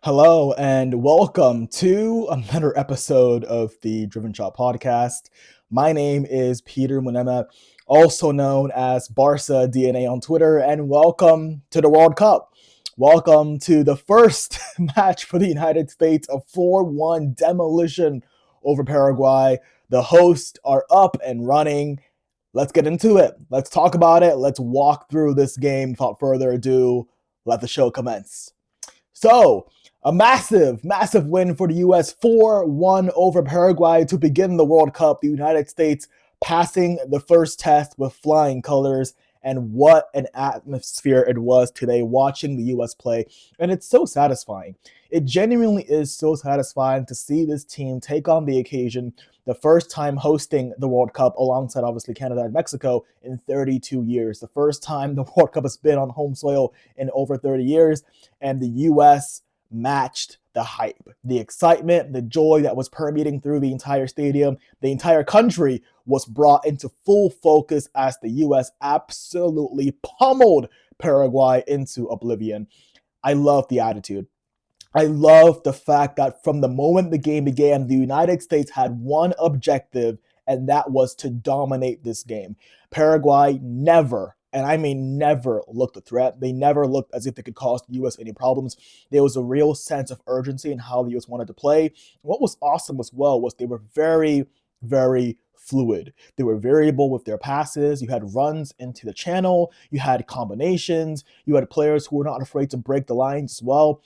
Hello and welcome to another episode of the Driven Shot podcast. My name is Peter Munema, also known as Barca DNA on Twitter, and welcome to the World Cup. Welcome to the first match for the United States, a 4-1 demolition over Paraguay. The hosts are up and running. Let's get into it. Let's talk about it. Let's walk through this game without further ado. Let the show commence. So, a massive win for the U.S. 4-1 over Paraguay to begin the World Cup. The United States passing the first test with flying colors. And what an atmosphere it was today watching the U.S. play. And it's so satisfying. It genuinely is so satisfying to see this team take on the occasion, the first time hosting the World Cup alongside obviously Canada and Mexico in 32 years. The first time the World Cup has been on home soil in over 30 years. And the U.S. matched the hype, the excitement, the joy that was permeating through the entire stadium. The entire country was brought into full focus as the U.S. absolutely pummeled Paraguay into oblivion. I love the attitude. I love the fact that from the moment the game began, the United States had one objective, and that was to dominate this game. Paraguay never, and I mean never, looked a threat. They never looked as if they could cause the U.S. any problems. There was a real sense of urgency in how the U.S. wanted to play. What was awesome as well was they were very fluid. They were variable with their passes. You had runs into the channel. You had combinations. You had players who were not afraid to break the lines as well.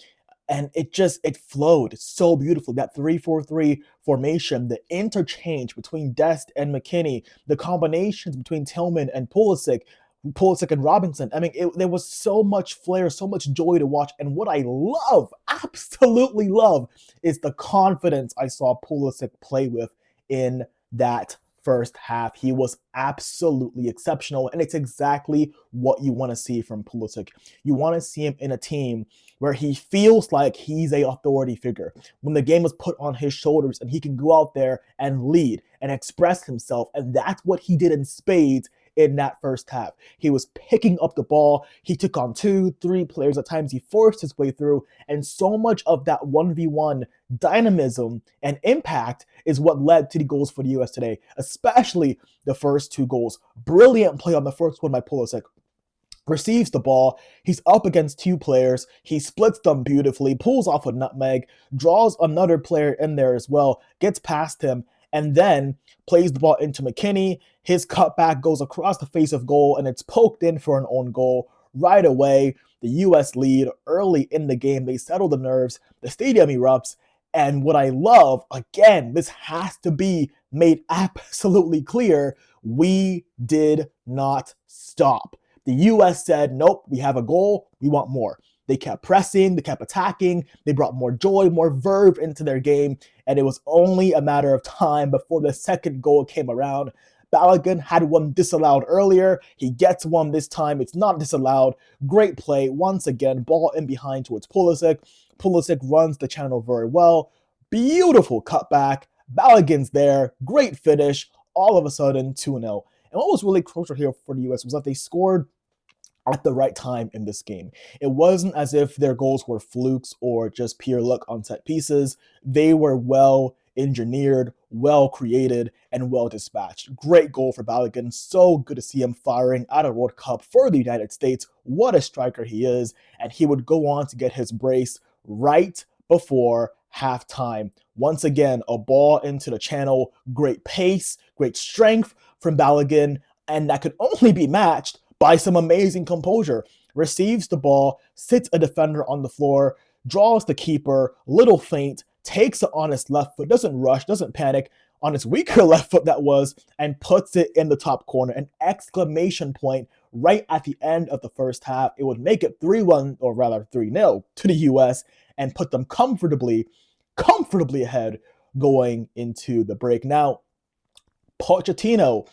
And it flowed so beautifully. That 3-4-3 formation, the interchange between Dest and McKinney, the combinations between Tillman and Pulisic and Robinson. I mean, there was so much flair, so much joy to watch. And what I love, absolutely love, is the confidence I saw Pulisic play with in that first half. He was absolutely exceptional, and it's exactly what you want to see from Pulisic. You want to see him in a team where he feels like he's a authority figure. When the game is put on his shoulders and he can go out there and lead and express himself, and that's what he did in spades in that first half. He was picking up the ball. He took on 2-3 players at times. He forced his way through, and so much of that 1v1 dynamism and impact is what led to the goals for the U.S. today, especially the first two goals. Brilliant play on the first one by Pulisic. Receives the ball, he's up against two players, he splits them beautifully, pulls off a nutmeg, draws another player in there as well, gets past him, and then plays the ball into McKinney. His cutback goes across the face of goal, and it's poked in for an own goal. Right away, the U.S. lead early in the game. They settle the nerves. The stadium erupts. And what I love, again, this has to be made absolutely clear, we did not stop. The U.S. said, nope, we have a goal, we want more. They kept pressing, they kept attacking, they brought more joy, more verve into their game, and it was only a matter of time before the second goal came around. Balogun had one disallowed earlier, he gets one this time, it's not disallowed. Great play, once again, ball in behind towards Pulisic. Pulisic runs the channel very well. Beautiful cutback, Balogun's there, great finish, all of a sudden 2-0. And what was really crucial here for the U.S. was that they scored at the right time in this game. It wasn't as if their goals were flukes or just pure luck on set pieces. They were well engineered, well created, and well dispatched. Great goal for Balogun. So good to see him firing at a World Cup for the United States. What a striker he is. And he would go on to get his brace right before halftime. Once again, a ball into the channel. Great pace, great strength from Balogun, and that could only be matched by some amazing composure. Receives the ball, sits a defender on the floor, draws the keeper, little feint, takes it on his left foot, doesn't rush, doesn't panic, on his weaker left foot that was, and puts it in the top corner. An exclamation point right at the end of the first half. It would make it 3-1, or rather 3-0 to the U.S. and put them comfortably ahead going into the break. Now, Pochettino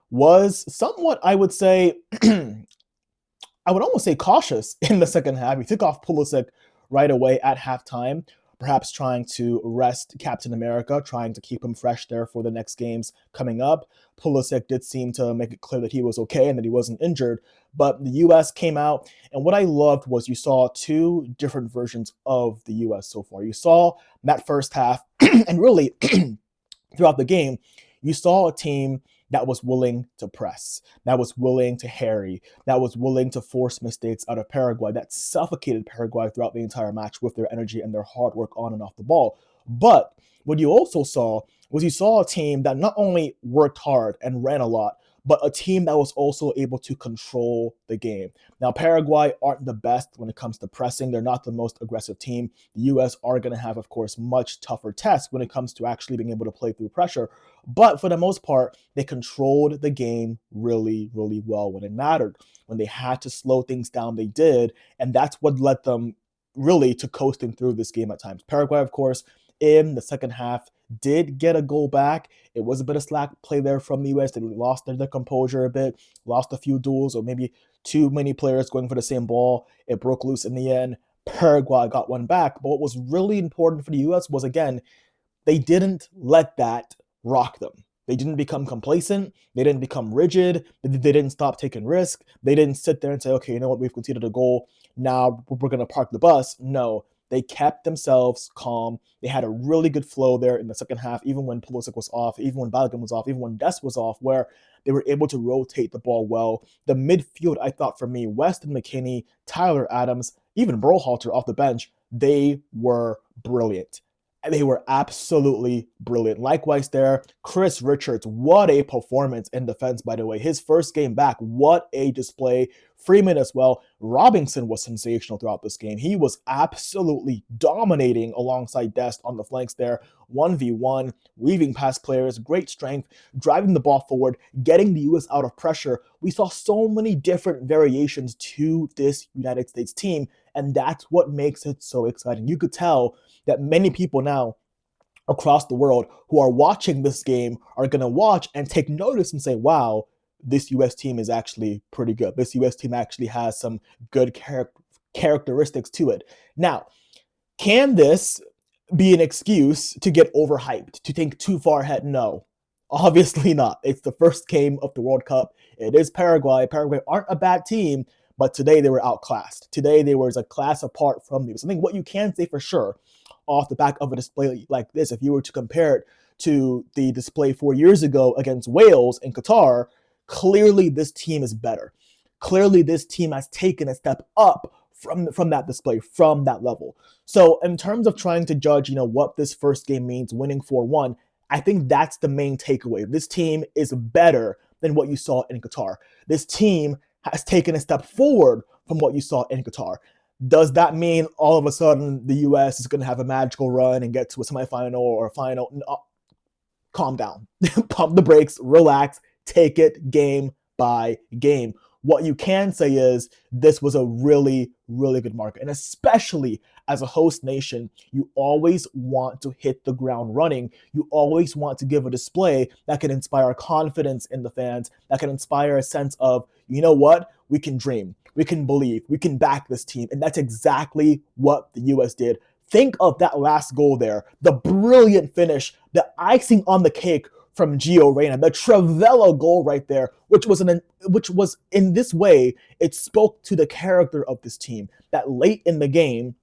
was somewhat, I would say, I would almost say cautious in the second half. He took off Pulisic right away at halftime, perhaps trying to rest Captain America, trying to keep him fresh there for the next games coming up. Pulisic did seem to make it clear that he was okay and that he wasn't injured, But the US came out, and what I loved was you saw two different versions of the US so far. You saw that first half, and really throughout the game, you saw a team that was willing to press, that was willing to harry, that was willing to force mistakes out of Paraguay, that suffocated Paraguay throughout the entire match with their energy and their hard work on and off the ball. But what you also saw was you saw a team that not only worked hard and ran a lot, but a team that was also able to control the game. Now, Paraguay aren't the best when it comes to pressing. They're not the most aggressive team. The US are going to have, of course, much tougher tests when it comes to actually being able to play through pressure. But for the most part, they controlled the game really, really well when it mattered. When they had to slow things down, they did. And that's what led them really to coasting through this game at times. Paraguay, of course, in the second half, did get a goal back. It was a bit of slack play there from the US. They lost their composure a bit, lost a few duels, or maybe too many players going for the same ball. It broke loose in the end. Paraguay got one back. But what was really important for the US was, again, they didn't let that rock them. They didn't become complacent. They didn't become rigid. They didn't stop taking risk. They didn't sit there and say, okay, you know what, we've conceded a goal. Now we're going to park the bus. No, they kept themselves calm. They had a really good flow there in the second half, even when Pulisic was off, even when Balogun was off, even when Dest was off, where they were able to rotate the ball well. The midfield, I thought, for me, Weston McKennie, Tyler Adams, even Berhalter off the bench, they were brilliant. They were absolutely brilliant. Likewise there, Chris Richards, what a performance in defense, by the way. His first game back, what a display. Freeman as well. Robinson was sensational throughout this game. He was absolutely dominating alongside Dest on the flanks there. 1v1, weaving past players, great strength, driving the ball forward, getting the US out of pressure. We saw so many different variations to this United States team, and that's what makes it so exciting. You could tell that many people now across the world who are watching this game are going to watch and take notice and say, wow, this US team is actually pretty good. This US team actually has some good characteristics to it. Now, can this be an excuse to get overhyped, to think too far ahead? No, obviously not. It's the first game of the World Cup. It is Paraguay. Paraguay aren't a bad team, but today they were outclassed. Today they were a class apart from the US. I think what you can say for sure off the back of a display like this, if you were to compare it to the display 4 years ago against Wales in Qatar, clearly this team is better. Clearly this team has taken a step up from that display, from that level. So in terms of trying to judge, what this first game means, winning 4-1, I think that's the main takeaway. This team is better than what you saw in Qatar. This team has taken a step forward from what you saw in Qatar. Does that mean all of a sudden the US is going to have a magical run and get to a semifinal or a final? No. Calm down. Pump the brakes, relax, take it game by game. What you can say is this was a really, really good market. And especially as a host nation, you always want to hit the ground running. You always want to give a display that can inspire confidence in the fans, that can inspire a sense of, you know what, we can dream, we can believe, we can back this team. And that's exactly what the US did. Think of that last goal there, the brilliant finish, the icing on the cake from Gio Reyna, the Trivela goal right there, which was in this way, it spoke to the character of this team, that late in the game,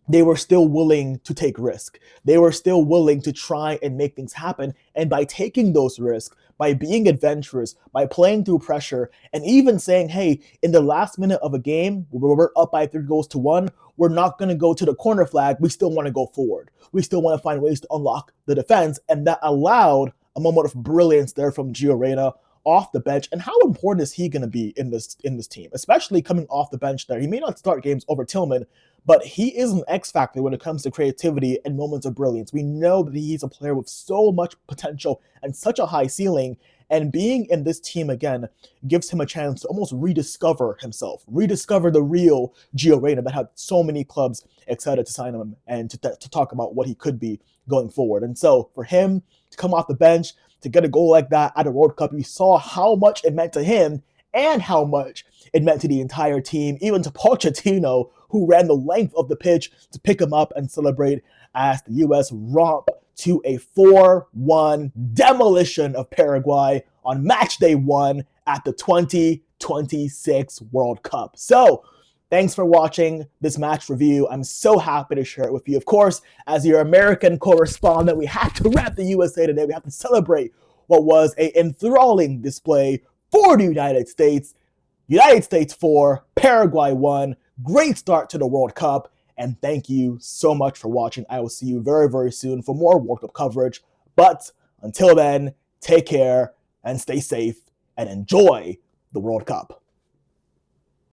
they were still willing to take risk. They were still willing to try and make things happen. And by taking those risks, by being adventurous, by playing through pressure, and even saying, hey, in the last minute of a game, where we're up by 3-1, we're not going to go to the corner flag. We still want to go forward. We still want to find ways to unlock the defense. And that allowed a moment of brilliance there from Gio Reyna off the bench. And how important is he going to be in this team, especially coming off the bench there? He may not start games over Tillman, but he is an X factor when it comes to creativity and moments of brilliance. We know that he's a player with so much potential and such a high ceiling, and being in this team again gives him a chance to almost rediscover himself, rediscover the real Gio Reyna that had so many clubs excited to sign him and to talk about what he could be going forward. And so for him to come off the bench, to get a goal like that at a World Cup, you saw how much it meant to him and how much it meant to the entire team, even to Pochettino, who ran the length of the pitch to pick him up and celebrate as the US romp to a 4-1 demolition of Paraguay on match day 1 at the 2022 2026 World Cup. So, thanks for watching this match review. I'm so happy to share it with you. Of course, as your American correspondent, we have to rep the USA today. We have to celebrate what was an enthralling display for the United States. United States 4, Paraguay 1. Great start to the World Cup. And thank you so much for watching. I will see you very, very soon for more World Cup coverage. But until then, take care and stay safe and enjoy the World Cup.